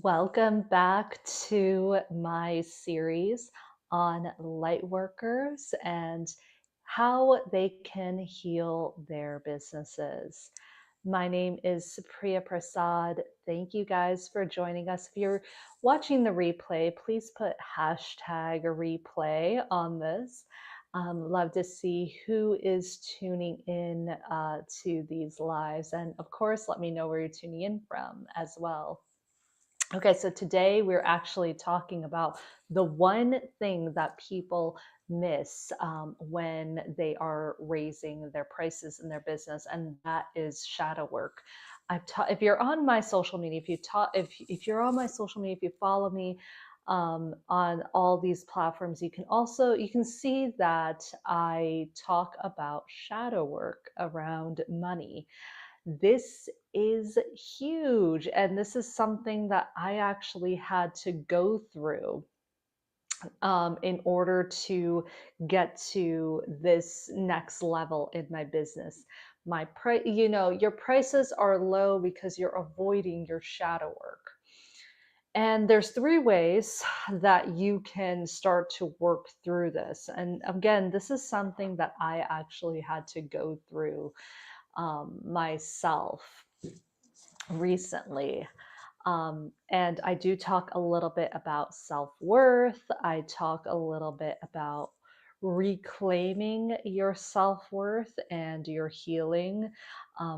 Welcome back to my series on light workers and how they can heal their businesses. My name is Supriya Prasad. Thank you guys for joining us. If you're watching the replay, please put hashtag replay on this. Love to see who is tuning in to these lives. And of course, let me know where you're tuning in from as well. Okay, so today we're actually talking about the one thing that people miss when they are raising their prices in their business, and that is shadow work. If you're on my social media, if you're on my social media, if you follow me on all these platforms, you can see that I talk about shadow work around money. This is huge. And this is something that I actually had to go through in order to get to this next level in my business. Your prices are low because you're avoiding your shadow work. And there's three ways that you can start to work through this. And again, this is something that I actually had to go through myself recently. And I do talk a little bit about self-worth. I talk a little bit about reclaiming your self-worth and your healing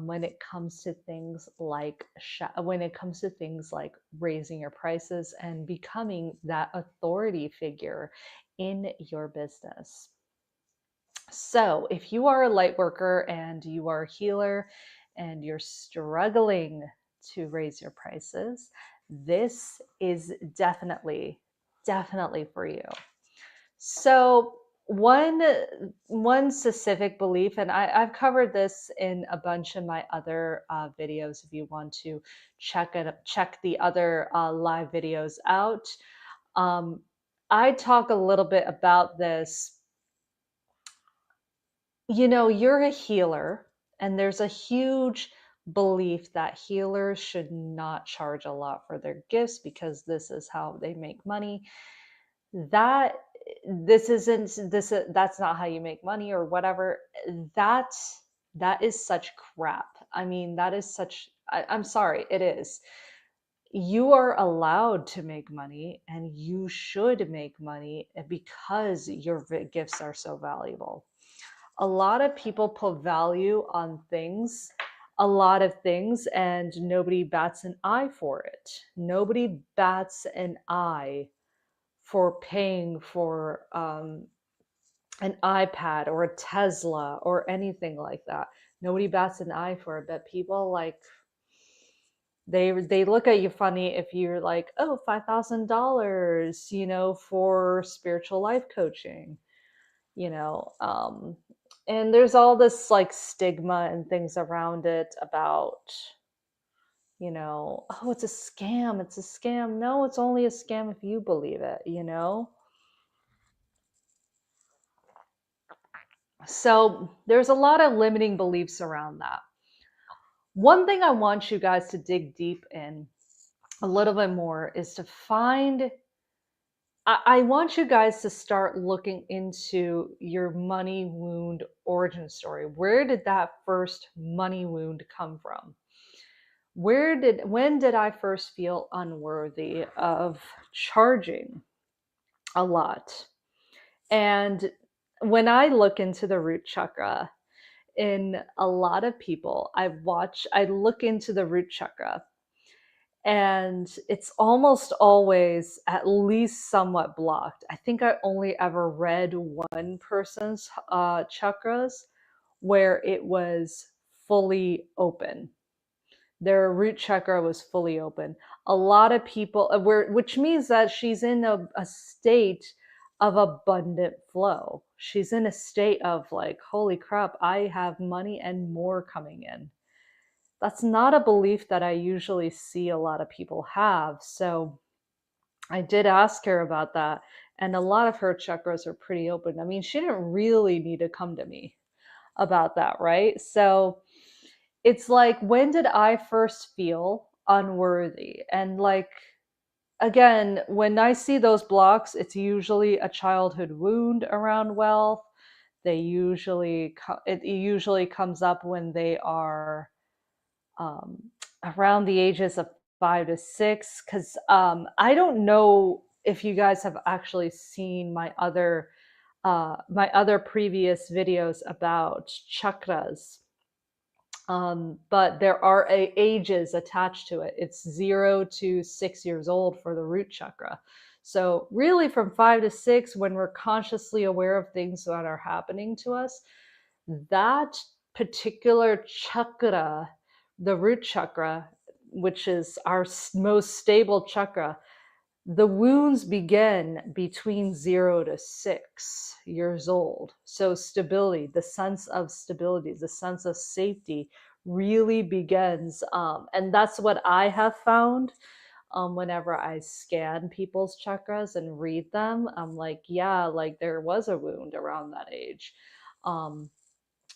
when it comes to things like raising your prices and becoming that authority figure in your business. So, if you are a light worker and you are a healer and you're struggling to raise your prices, this is definitely for you. So, one specific belief, and I've covered this in a bunch of my other videos. If you want to check the other live videos out, I talk a little bit about this. You're a healer, and there's a huge belief that healers should not charge a lot for their gifts because this is how they make money. That this isn't this That's not how you make money or whatever. That that is such crap. I mean, that is such I'm sorry, it is. You are allowed to make money and you should make money because your gifts are so valuable. A lot of people put value on things, a lot of things, and nobody bats an eye for it. Nobody bats an eye for paying for an iPad or a Tesla or anything like that. Nobody bats an eye for it, but people like they look at you funny if you're like, oh, $5,000, for spiritual life coaching, you know. And there's all this like stigma and things around it about, oh, it's a scam, it's a scam. No, it's only a scam if you believe it. So there's a lot of limiting beliefs around that. One thing I want you guys to dig deep in a little bit more is to find I want you guys to start looking into your money wound origin story. Where did that first money wound come from? When did I first feel unworthy of charging a lot? And when I look into the root chakra, in a lot of people, I look into the root chakra, and it's almost always at least somewhat blocked. I think I only ever read one person's chakras where it was fully open. Their root chakra was fully open. A lot of people which means that she's in a state of abundant flow. She's in a state of like, holy crap, I have money and more coming in. That's not a belief that I usually see a lot of people have. So I did ask her about that, and a lot of her chakras are pretty open. I mean, she didn't really need to come to me about that, right? So it's like, when did I first feel unworthy? And like, again, when I see those blocks, it's usually a childhood wound around wealth. It usually comes up when they are um, around the ages of 5 to 6. Because I don't know if you guys have actually seen my other previous videos about chakras, but there are ages attached to it. It's 0 to 6 years old for the root chakra. So really from 5 to 6, when we're consciously aware of things that are happening to us, that particular chakra, the root chakra, which is our most stable chakra, the wounds begin between 0 to 6 years old. So stability, the sense of stability, the sense of safety really begins. And that's what I have found whenever I scan people's chakras and read them. I'm like, yeah, like there was a wound around that age.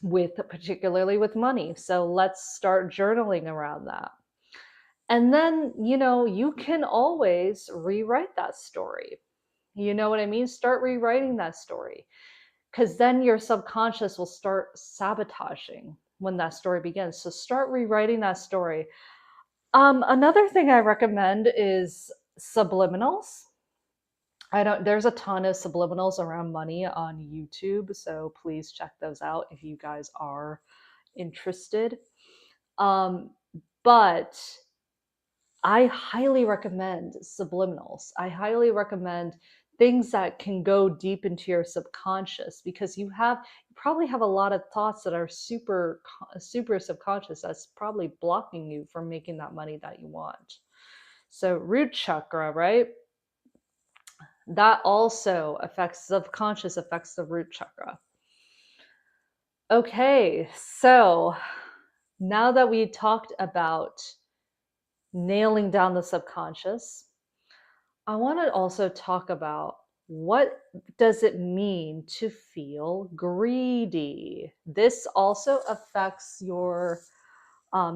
With particularly with money. So let's start journaling around that. And then, you can always rewrite that story. You know what I mean? Start rewriting that story, because then your subconscious will start sabotaging when that story begins. So start rewriting that story. Another thing I recommend is subliminals. I don't There's a ton of subliminals around money on YouTube, so please check those out if you guys are interested. Um, but I highly recommend subliminals. I highly recommend things that can go deep into your subconscious, because you probably have a lot of thoughts that are super subconscious, that's probably blocking you from making that money that you want. So root chakra, right? That also affects subconscious, affects the root chakra. Okay, so now that we talked about nailing down the subconscious, I want to also talk about, what does it mean to feel greedy? This also affects your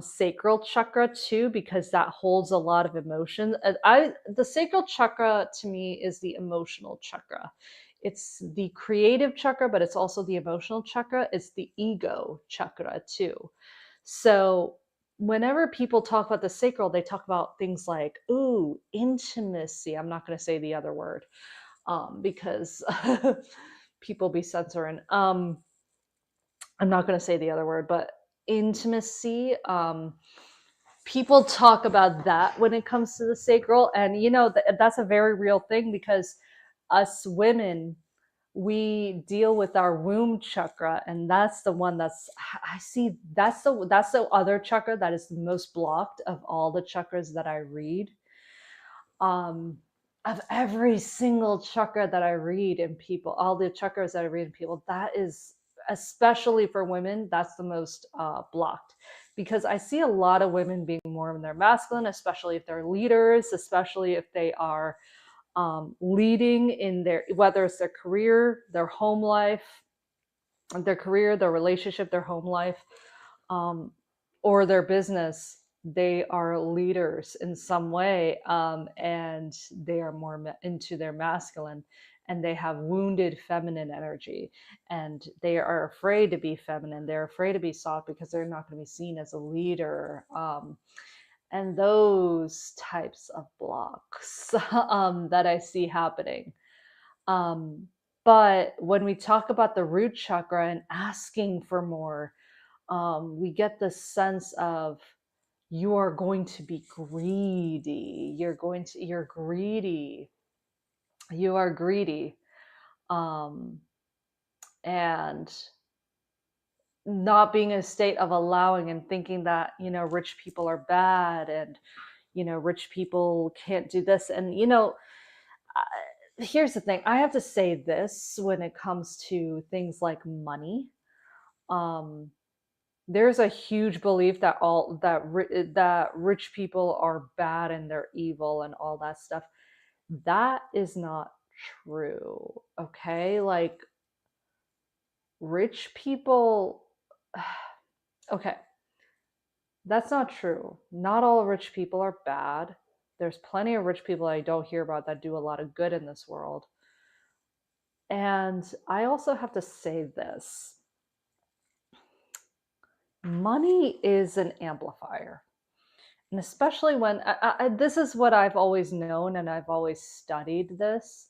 sacral chakra too, because that holds a lot of emotion. The sacral chakra to me is the emotional chakra. It's the creative chakra, but it's also the emotional chakra. It's the ego chakra too. So whenever people talk about the sacral, they talk about things like, ooh, intimacy. I'm not going to say the other word because people be censoring. I'm not going to say the other word, but intimacy. People talk about that when it comes to the sacral, and that's a very real thing, because us women, we deal with our womb chakra, and that's the one I see, that's the other chakra that is the most blocked of all the chakras that I read. Of every single chakra that I read in people, all the chakras that I read in people, that is, especially for women, that's the most blocked, because I see a lot of women being more in their masculine, especially if they're leaders, especially if they are leading in whether it's their career, their home life, their relationship, their home life, um, or their business. They are leaders in some way, and they are more into their masculine, and they have wounded feminine energy, and they are afraid to be feminine. They're afraid to be soft because they're not going to be seen as a leader. And those types of blocks that I see happening. Um, but when we talk about the root chakra and asking for more, we get the sense of, you are going to be greedy. You're greedy. You are greedy. Um, and not being in a state of allowing and thinking that, rich people are bad, and, rich people can't do this. And, here's the thing. I have to say this when it comes to things like money. Um, there's a huge belief that that rich people are bad and they're evil and all that stuff. That is not true. Okay, like, rich people. Okay, that's not true. Not all rich people are bad. There's plenty of rich people I don't hear about that do a lot of good in this world. And I also have to say this. Money is an amplifier. And especially when this is what I've always known and I've always studied this.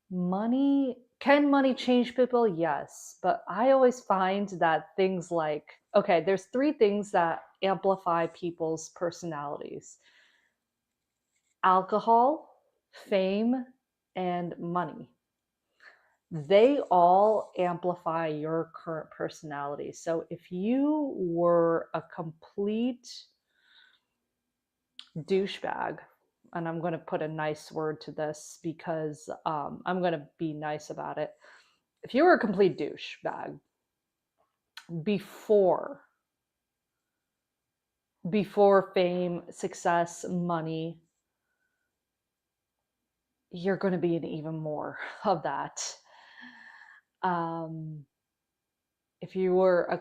Can money change people? Yes. But I always find that things like, okay, there's three things that amplify people's personalities: alcohol, fame, and money. They all amplify your current personality. So if you were a complete douchebag, and I'm going to put a nice word to this because I'm going to be nice about it. If you were a complete douchebag before fame, success, money, you're going to be in even more of that. If you were a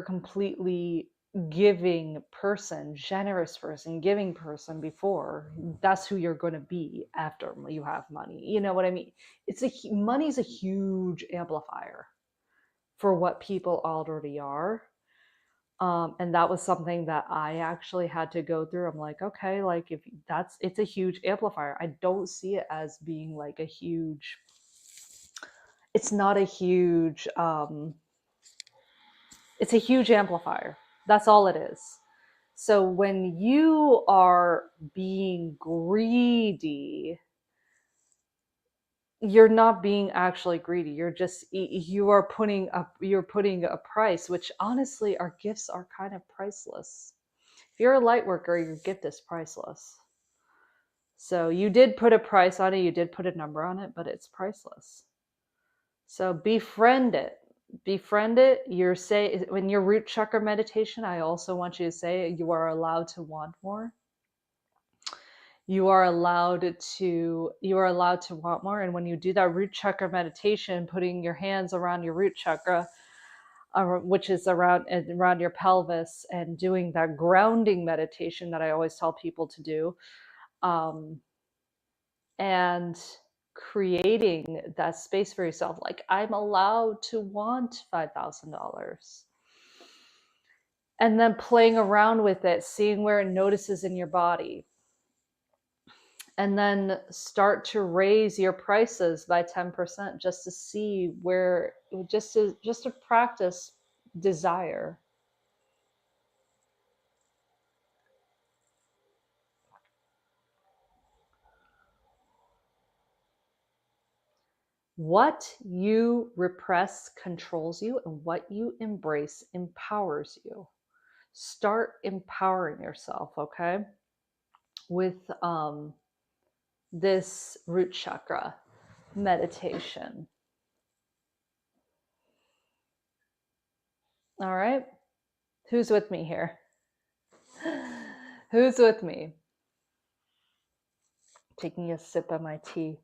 completely giving person, generous person, giving person before, that's who you're going to be after you have money. You know what I mean? Money's a huge amplifier for what people already are. And that was something that I actually had to go through. I'm like, okay, like it's a huge amplifier. I don't see it as being like it's not a huge, it's a huge amplifier. That's all it is. So when you are being greedy, you're not being actually greedy. You're putting a price, which honestly our gifts are kind of priceless. If you're a light worker, your gift is priceless. So you did put a price on it, you did put a number on it, but it's priceless. So befriend it. Befriend it. When your root chakra meditation, I also want you to say you are allowed to want more. You are allowed to want more. And when you do that root chakra meditation, putting your hands around your root chakra, which is around your pelvis, and doing that grounding meditation that I always tell people to do, and creating that space for yourself. Like, I'm allowed to want $5,000. And then playing around with it, seeing where it notices in your body. And then start to raise your prices by 10% just to see just to practice desire. What you repress controls you, and what you embrace empowers you. Start empowering yourself, okay? With this root chakra meditation. All right? Who's with me here? Who's with me? Taking a sip of my tea.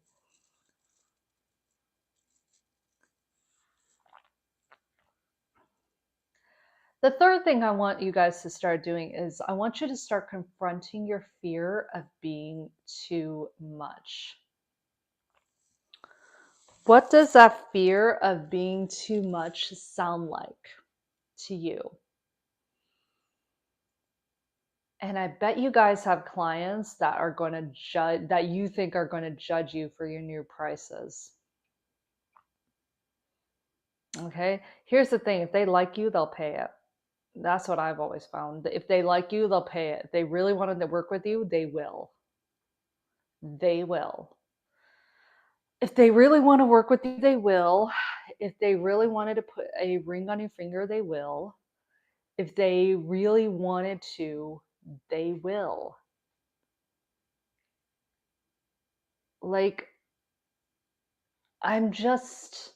The third thing I want you guys to start doing is I want you to start confronting your fear of being too much. What does that fear of being too much sound like to you? And I bet you guys have clients that are going to judge, that you think are going to judge you for your new prices. Okay. Here's the thing. If they like you, they'll pay it. That's what I've always found. If they like you, they'll pay it. If they really wanted to work with you, they will. They will. If they really want to work with you, they will. If they really wanted to put a ring on your finger, they will. If they really wanted to, they will. Like, I'm just,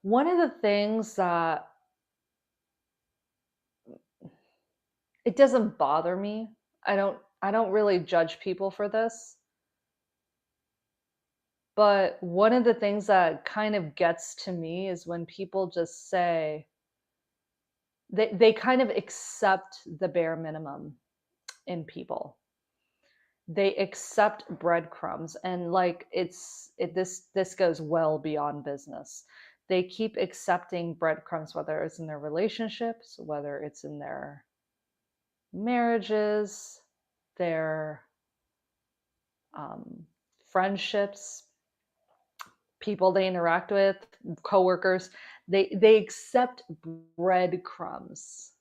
one of the things that, it doesn't bother me. I don't really judge people for this. But one of the things that kind of gets to me is when people just say, they kind of accept the bare minimum in people. They accept breadcrumbs, and like this goes well beyond business. They keep accepting breadcrumbs, whether it's in their relationships, whether it's in their marriages, their um, friendships, people they interact with, coworkers. They accept breadcrumbs,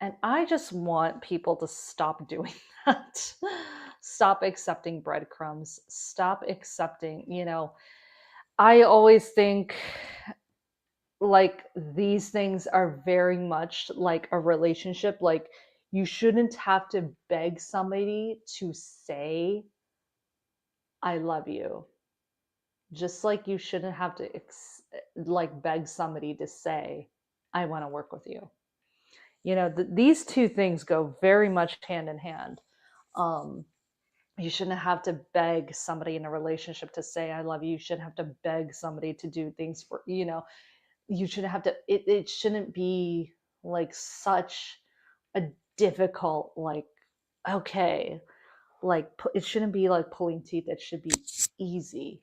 and I just want people to stop doing that. Stop accepting breadcrumbs. Stop accepting, I always think like these things are very much like a relationship. Like you shouldn't have to beg somebody to say, I love you. Just like you shouldn't have to like beg somebody to say, I want to work with you. These two things go very much hand in hand. Um, you shouldn't have to beg somebody in a relationship to say I love you. You shouldn't have to beg somebody to do things for you shouldn't have to it shouldn't be like such a difficult, like, okay, like it shouldn't be like pulling teeth. It should be easy.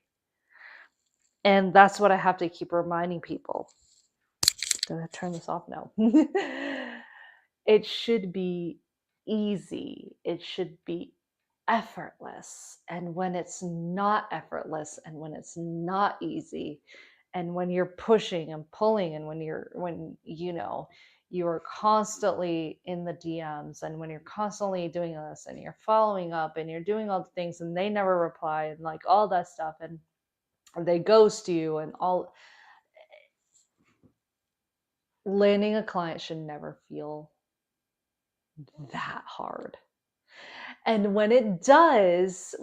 And that's what I have to keep reminding people. Did I turn this off? No. It should be easy. It should be effortless. And when it's not effortless, and when it's not easy, and when you're pushing and pulling, and you're constantly in the DMs, and when you're constantly doing this, and you're following up, and you're doing all the things, and they never reply, and like all that stuff, and they ghost you, and all, landing a client should never feel that hard. And when it does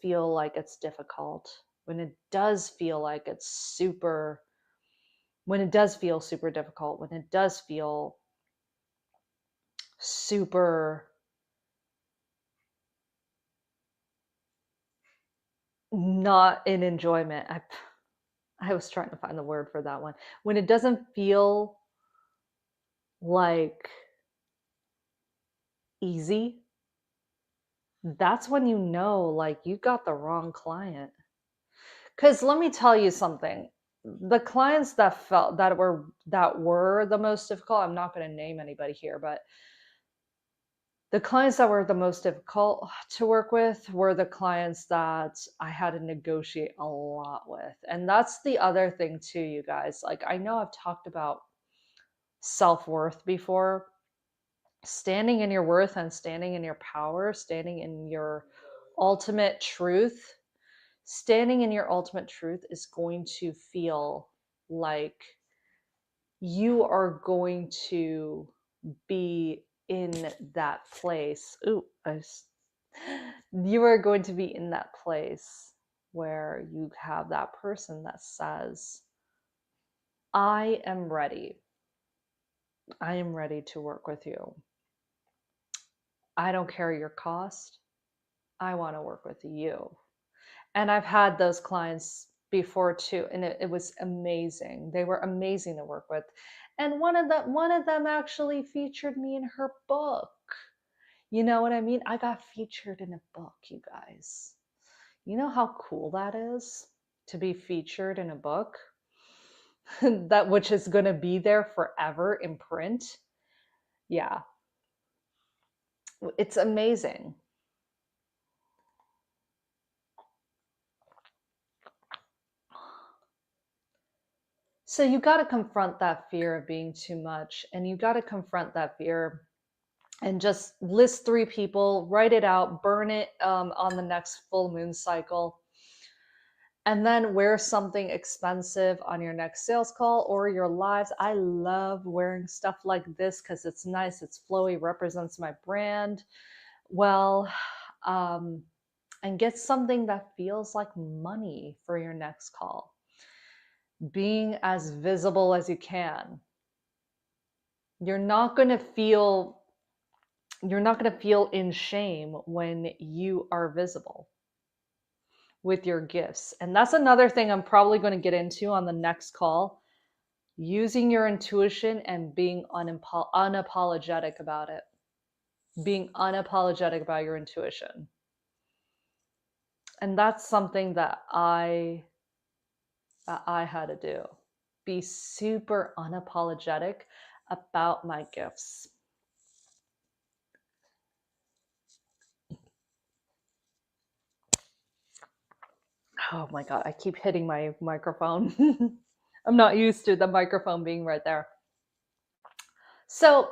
feel like it's difficult, when it does feel like it's super, when it does feel super difficult, when it does feel super not in enjoyment, I was trying to find the word for that one. When it doesn't feel like easy, that's when like you got the wrong client. Because let me tell you something. The clients that were the most difficult, I'm not going to name anybody here, but the clients that were the most difficult to work with were the clients that I had to negotiate a lot with. And that's the other thing too, you guys. Like, I know I've talked about self-worth before. Standing in your worth and standing in your power, standing in your ultimate truth, standing in your ultimate truth is going to feel like you are going to be in that place. You are going to be in that place where you have that person that says, I am ready. I am ready to work with you. I don't care your cost. I want to work with you. And I've had those clients before too, and it was amazing. They were amazing to work with. And one of them actually featured me in her book. You know what I mean? I got featured in a book, you guys. You know how cool that is to be featured in a book that which is going to be there forever in print? Yeah. It's amazing. So you got to confront that fear of being too much, and you got to confront that fear and just list 3 people, write it out, burn it on the next full moon cycle, and then wear something expensive on your next sales call or your lives. I love wearing stuff like this because it's nice, it's flowy, represents my brand well. And get something that feels like money for your next call. Being as visible as you can. You're not going to feel in shame when you are visible with your gifts. And that's another thing I'm probably going to get into on the next call. using your intuition and being unapologetic about it. Being unapologetic about your intuition. And that's something that I had to do. Be super unapologetic about my gifts. Oh my God, I keep hitting my microphone. I'm not used to the microphone being right there. So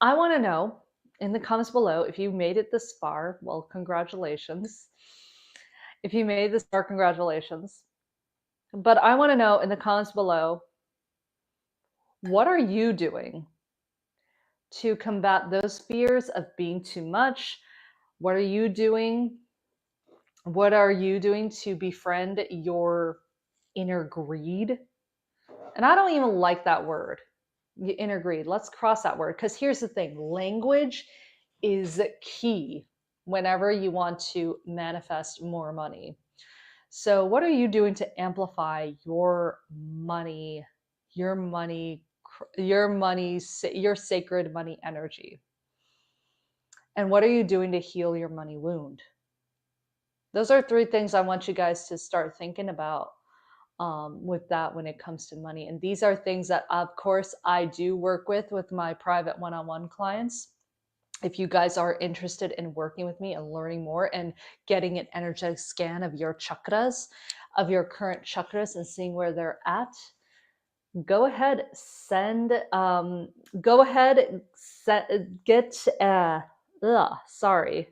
I want to know in the comments below if you made it this far. Well, congratulations. If you made this far, congratulations. But I want to know in the comments below, what are you doing to combat those fears of being too much? What are you doing? What are you doing to befriend your inner greed? And I don't even like that word, inner greed. Let's cross that word, because here's the thing, language is key whenever you want to manifest more money. So what are you doing to amplify your money, your sacred money energy? And what are you doing to heal your money wound? Those are 3 things I want you guys to start thinking about with that when it comes to money. And these are things that, of course, I do work with my private one-on-one clients. If you guys are interested in working with me and learning more and getting an energetic scan of your chakras, of your current chakras, and seeing where they're at, go ahead, sorry.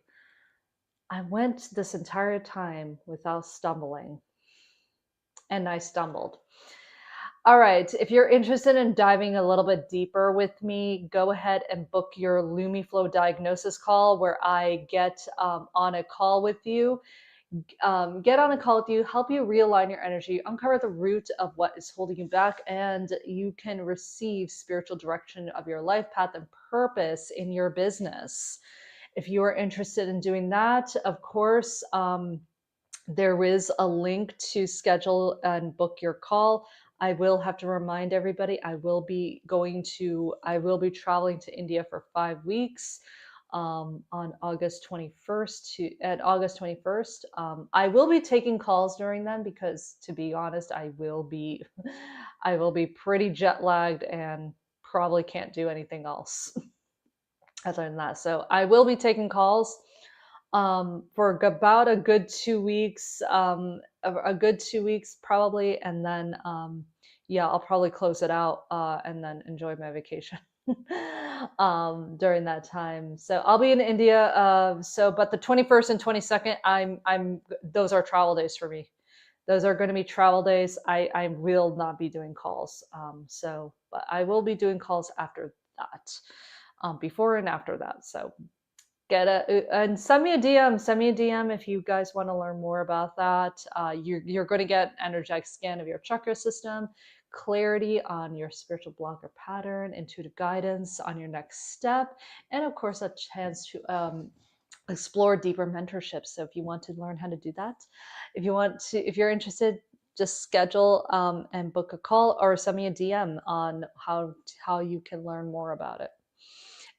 I went this entire time without stumbling, and I stumbled. All right, if you're interested in diving a little bit deeper with me, go ahead and book your LumiFlow diagnosis call, where I get on a call with you, help you realign your energy, uncover the root of what is holding you back, and you can receive spiritual direction of your life path and purpose in your business. If you are interested in doing that, of course, there is a link to schedule and book your call. I will have to remind everybody, I will be traveling to India for 5 weeks on August 21st. I will be taking calls during then, because to be honest, I will be pretty jet lagged and probably can't do anything else other than that. So I will be taking calls for about a good 2 weeks, probably, and then yeah, I'll probably close it out and then enjoy my vacation during that time. So I'll be in India. But the 21st and 22nd, those are travel days for me. Those are going to be travel days. I will not be doing calls. But I will be doing calls after that, before and after that. So and send me a DM if you guys want to learn more about that. You're going to get an energetic scan of your chakra system, clarity on your spiritual block or pattern, intuitive guidance on your next step, and of course a chance to explore deeper mentorship. So if you want to learn how to do that, if you're interested, just schedule and book a call, or send me a DM on how you can learn more about it.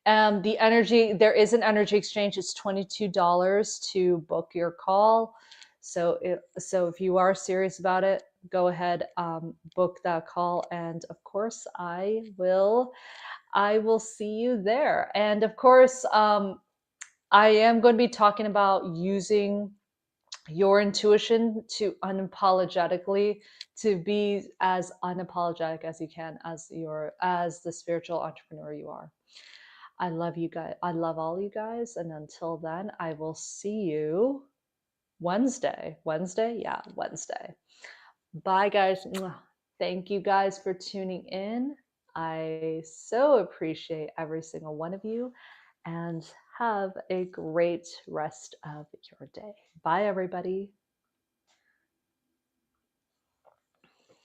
There is an energy exchange. It's $22 to book your call. So if you are serious about it, go ahead, book that call. And of course, I will see you there. And of course, I am going to be talking about using your intuition to be as unapologetic as you can, as the spiritual entrepreneur you are. I love you guys. I love all you guys. And until then, I will see you Wednesday. Wednesday? Yeah, Wednesday. Bye, guys. Thank you guys for tuning in. I so appreciate every single one of you, and have a great rest of your day. Bye, everybody.